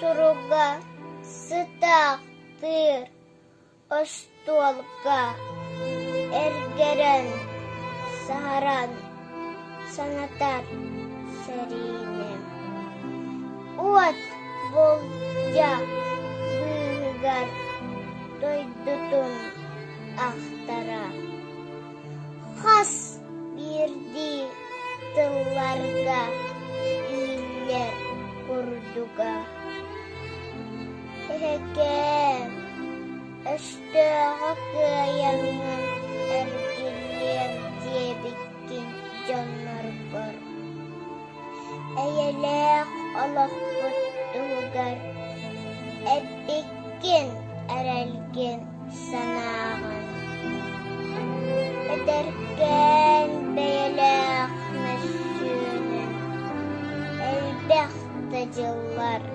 туруга, сытақтыр остолга, эргерен саран санатар сәринем. От болжа бұйгар дойдутун ақтара. Хас бирди тылларга ийлер курдуга. Эхекем өстөға кыяңын әргілер дебіккен жоннар бар. Әйелек олық бұттуғар, әббеккен әрәлген санағын. Әдеркен бәйелек мәсүнін, әлбәқті жыллар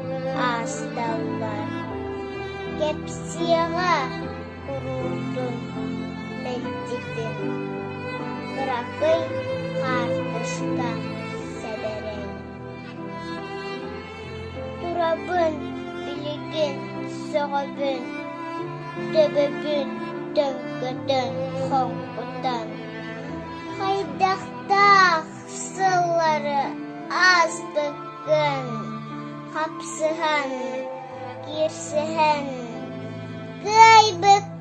асталлар. Кепсиға құрудың мәлдетін, қырақый қартышқа сәбәрен. Турабын білеген соғабын, төбөбін төңкөтін қоңқұтан. Қайдақтақ сыллары аз бүкін, қапсыған, кирсіған, кай бүк